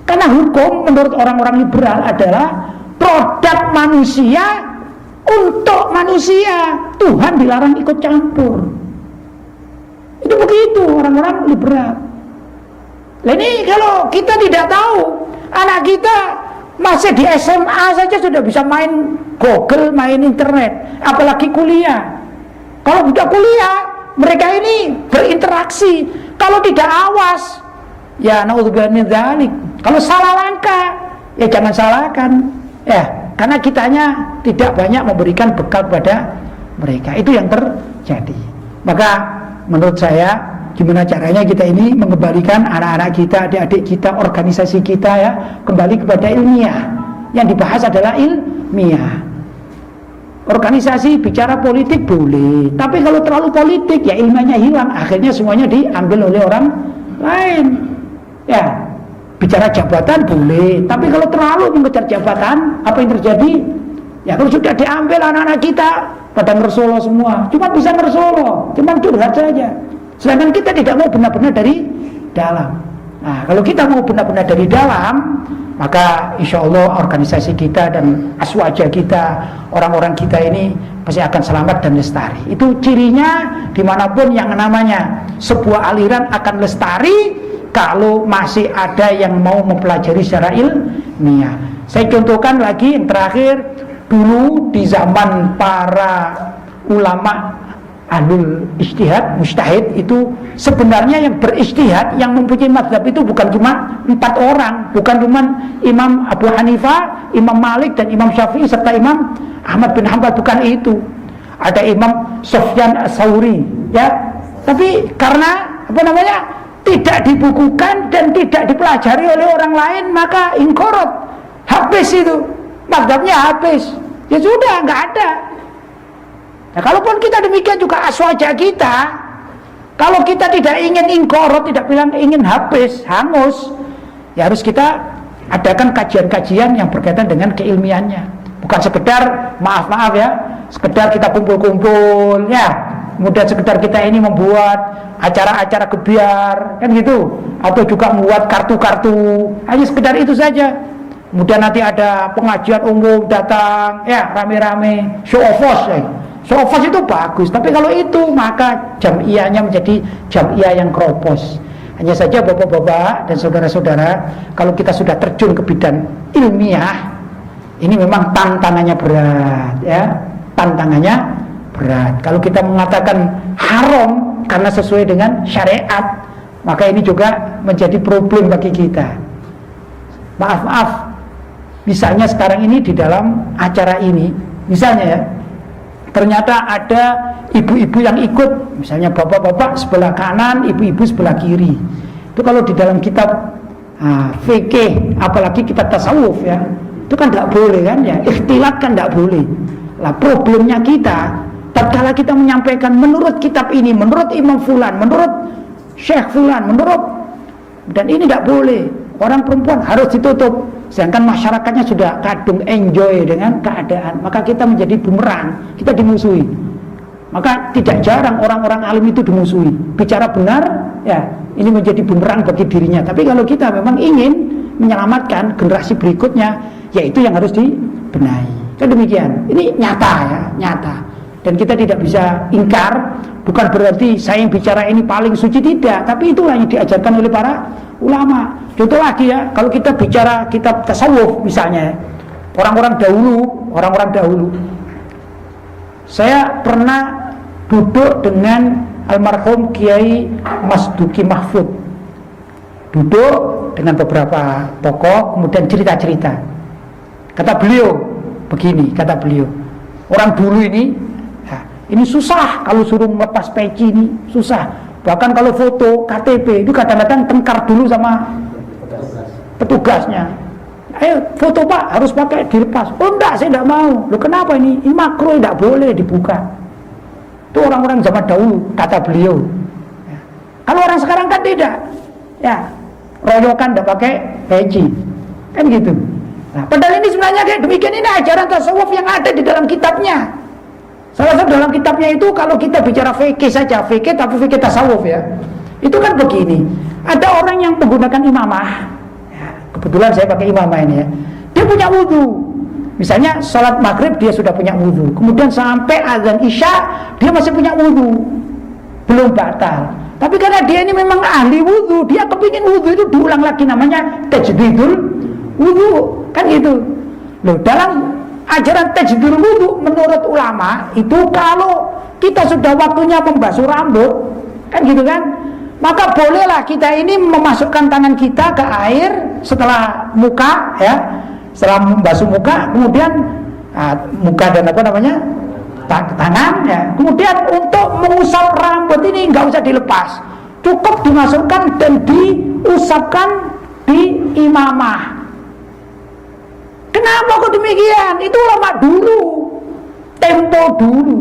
Karena hukum menurut orang-orang liberal adalah produk manusia untuk manusia. Tuhan dilarang ikut campur. Itu begitu orang-orang liberal. Nah ini kalau kita tidak tahu, anak kita masih di SMA saja sudah bisa main Google, main internet, apalagi kuliah. Kalau sudah kuliah, mereka ini berinteraksi. Kalau tidak awas, ya naudzubillah min dzalik. Kalau salah langkah, ya jangan salahkan. Ya, karena kitanya tidak banyak memberikan bekal pada mereka. Itu yang terjadi. Maka menurut saya gimana caranya kita ini mengembalikan anak-anak kita, adik-adik kita, organisasi kita ya, kembali kepada ilmiah. Yang dibahas adalah ilmiah. Organisasi bicara politik boleh, tapi kalau terlalu politik ya ilmiahnya hilang, akhirnya semuanya diambil oleh orang lain. Ya, bicara jabatan boleh, tapi kalau terlalu mengejar jabatan, apa yang terjadi? Ya kalau sudah diambil anak-anak kita pada ngersolo semua, cuma bisa ngersolo, cuma curhat saja. Sedangkan kita tidak mau benar-benar dari dalam. Nah, kalau kita mau benar-benar dari dalam, maka insya Allah organisasi kita dan aswaja kita, orang-orang kita ini pasti akan selamat dan lestari. Itu cirinya dimanapun yang namanya sebuah aliran akan lestari kalau masih ada yang mau mempelajari secara ilmiah. Saya contohkan lagi yang terakhir, dulu di zaman para ulama ahlul ijtihad, mujtahid, itu sebenarnya yang berijtihad, yang mempunyai mazhab itu bukan cuma 4 orang, bukan cuma Imam Abu Hanifah, Imam Malik dan Imam Syafi'i serta Imam Ahmad bin Hanbal, bukan itu. Ada Imam Sufyan Ats-Tsauri ya. Tapi karena tidak dibukukan dan tidak dipelajari oleh orang lain, maka inqarad, habis itu mazhabnya, habis. Ya sudah, nggak ada. Nah, kalaupun kita demikian juga aswaja kita, kalau kita tidak ingin inqarad, tidak bilang ingin habis, hangus, ya harus kita adakan kajian-kajian yang berkaitan dengan keilmiannya. Bukan sekedar maaf ya, sekedar kita kumpul-kumpul ya, kemudian sekedar kita ini membuat acara-acara gebiar kan gitu, atau juga membuat kartu-kartu, hanya sekedar itu saja. Kemudian nanti ada pengajian umum datang ya, rame-rame, show of force ya. Show of force itu bagus, tapi kalau itu maka jam'iyahnya menjadi jam'iyah yang kropos. Hanya saja bapak-bapak dan saudara-saudara, kalau kita sudah terjun ke bidang ilmiah, ini memang tantangannya berat ya, tantangannya berat. Kalau kita mengatakan haram karena sesuai dengan syariat, maka ini juga menjadi problem bagi kita. Maaf, misalnya sekarang ini di dalam acara ini, misalnya ya, ternyata ada ibu-ibu yang ikut, misalnya bapak-bapak sebelah kanan, ibu-ibu sebelah kiri. Itu kalau di dalam kitab fikih, apalagi kitab tasawuf ya, itu kan tidak boleh kan ya, ikhtilat kan tidak boleh. Lah problemnya kita, tatkala kita menyampaikan menurut kitab ini, menurut Imam Fulan, menurut Syekh Fulan, dan ini tidak boleh, orang perempuan harus ditutup. Sedangkan masyarakatnya sudah kadung enjoy dengan keadaan, maka kita menjadi bumerang, kita dimusuhi. Maka tidak jarang orang-orang alim itu dimusuhi. Bicara benar, ya ini menjadi bumerang bagi dirinya. Tapi kalau kita memang ingin menyelamatkan generasi berikutnya, yaitu yang harus dibenahi. Kan demikian. Ini nyata ya, nyata. Dan kita tidak bisa ingkar. Bukan berarti saya yang bicara ini paling suci, tidak. Tapi itulah yang diajarkan oleh para ulama. Contoh lagi ya, kalau kita bicara kitab tasawuf misalnya, orang-orang dahulu. Saya pernah duduk dengan almarhum Kiai Mas Duki Mahfud. Duduk dengan beberapa tokoh, kemudian cerita-cerita. Kata beliau begini, orang dulu ini susah kalau suruh melepas peci, ini susah. Bahkan kalau foto KTP itu kadang-kadang tengkar dulu sama petugasnya. Ayo foto Pak, harus pakai dilepas. Oh enggak, saya enggak mau. Loh kenapa ini? Ini makruh, enggak boleh dibuka. Itu orang-orang zaman dahulu, kata beliau. Ya. Kalau orang sekarang kan tidak. Ya, royokan enggak pakai peci. Kan gitu. Nah, padahal ini sebenarnya kayak demikian, ini ajaran tasawuf yang ada di dalam kitabnya. Salah satu dalam kitabnya itu, kalau kita bicara fikih saja, fikih tapi fikih tasawuf ya, itu kan begini, ada orang yang menggunakan imamah ya, kebetulan saya pakai imamah ini ya, dia punya wudhu, misalnya sholat maghrib dia sudah punya wudhu, kemudian sampai azan isya dia masih punya wudhu, belum batal. Tapi karena dia ini memang ahli wudhu, dia kepingin wudhu itu diulang lagi, namanya tajdidul wudhu, kan gitu loh. Dalam ajaran tajdidul wudu menurut ulama itu, kalau kita sudah waktunya membasuh rambut kan gitu kan, maka bolehlah kita ini memasukkan tangan kita ke air setelah muka ya, setelah membasuh muka, kemudian muka dan tangan ya, kemudian untuk mengusap rambut ini nggak usah dilepas, cukup dimasukkan dan diusapkan di imamah. Kenapa kok demikian? Itu ulama dulu, tempo dulu,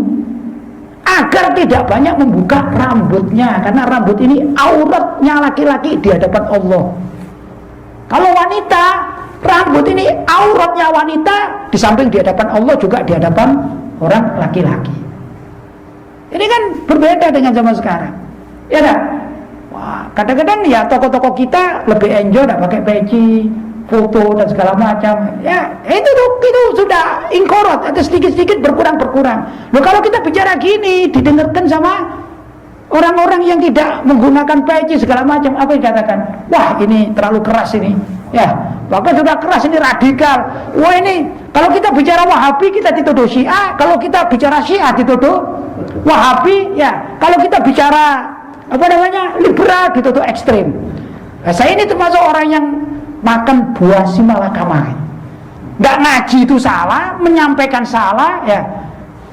agar tidak banyak membuka rambutnya, karena rambut ini auratnya laki-laki di hadapan Allah. Kalau wanita, rambut ini auratnya wanita, di samping di hadapan Allah juga di hadapan orang laki-laki. Ini kan berbeda dengan zaman sekarang, ya tak? Wah, kadang-kadang ya tokoh-tokoh kita lebih enjoy tidak pakai peci, foto dan segala macam. Ya, itu sudah inkorot, atau sedikit-sedikit berkurang. Loh, kalau kita bicara gini, didengarkan sama orang-orang yang tidak menggunakan peci segala macam, apa yang dikatakan? Wah, ini terlalu keras ini. Ya, bahkan sudah keras, ini radikal. Wah, ini kalau kita bicara Wahabi kita dituduh Syiah, kalau kita bicara Syiah dituduh Wahabi, ya. Kalau kita bicara liberal dituduh ekstrim. Nah, saya ini termasuk orang yang makan buah si malakama. Nggak ngaji itu salah, menyampaikan salah, ya.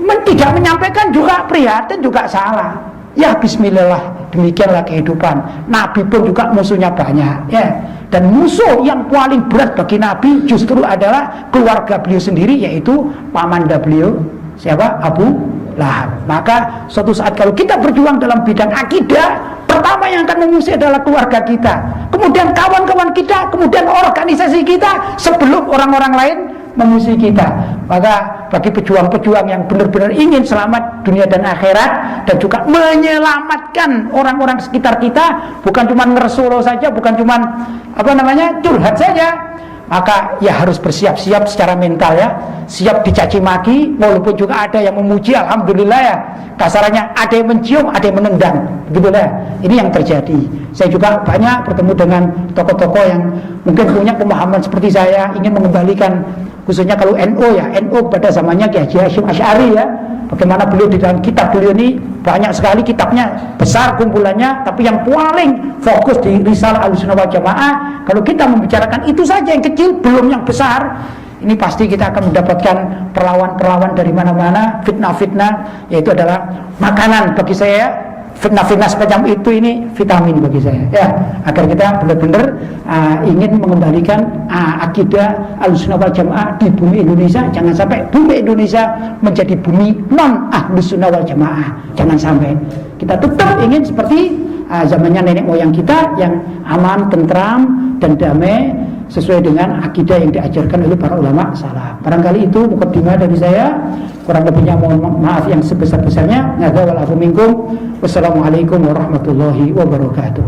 Tidak menyampaikan juga prihatin juga salah. Ya, bismillah, demikianlah kehidupan. Nabi pun juga musuhnya banyak, ya. Dan musuh yang paling berat bagi Nabi justru adalah keluarga beliau sendiri, yaitu pamanda beliau, siapa? Abu Lahab. Maka suatu saat kalau kita berjuang dalam bidang akidah, pertama yang akan mengusir adalah keluarga kita, kemudian kawan-kawan kita, kemudian organisasi kita, sebelum orang-orang lain mengusir kita. Maka bagi pejuang-pejuang yang benar-benar ingin selamat dunia dan akhirat, dan juga menyelamatkan orang-orang sekitar kita, bukan cuma ngersolo saja, bukan cuma curhat saja, maka ya harus bersiap-siap secara mental, ya. Siap dicaci maki, walaupun juga ada yang memuji, alhamdulillah, ya. Kasarannya ada yang mencium, ada yang menendang, begitu lah. Ini yang terjadi. Saya juga banyak bertemu dengan tokoh-tokoh yang mungkin punya pemahaman seperti saya, ingin mengembalikan, khususnya kalau NU, ya, NU pada zamannya Kiai Haji Hasyim Asy'ari, ya. Bagaimana beliau di dalam kitab beliau ini banyak sekali kitabnya, besar kumpulannya, tapi yang paling fokus di Risalah Ahlussunnah wal Jamaah. Kalau kita membicarakan itu saja yang kecil, belum yang besar, ini pasti kita akan mendapatkan perlawan-perlawan dari mana-mana, fitnah-fitnah, yaitu adalah makanan bagi saya. Fitnah-fitnah semacam itu ini vitamin bagi saya, ya, agar kita benar-benar ingin mengembalikan akidah Ahlussunnah wal Jamaah di bumi Indonesia. Jangan sampai bumi Indonesia menjadi bumi non Ahlussunnah wal Jamaah. Jangan sampai. Kita tetap ingin seperti zamannya nenek moyang kita, yang aman, tentram dan damai, sesuai dengan akidah yang diajarkan oleh para ulama salaf. Barangkali itu mukadimah dari saya. Kurang lebihnya mohon maaf yang sebesar-besarnya. Wassalamualaikum warahmatullahi wabarakatuh.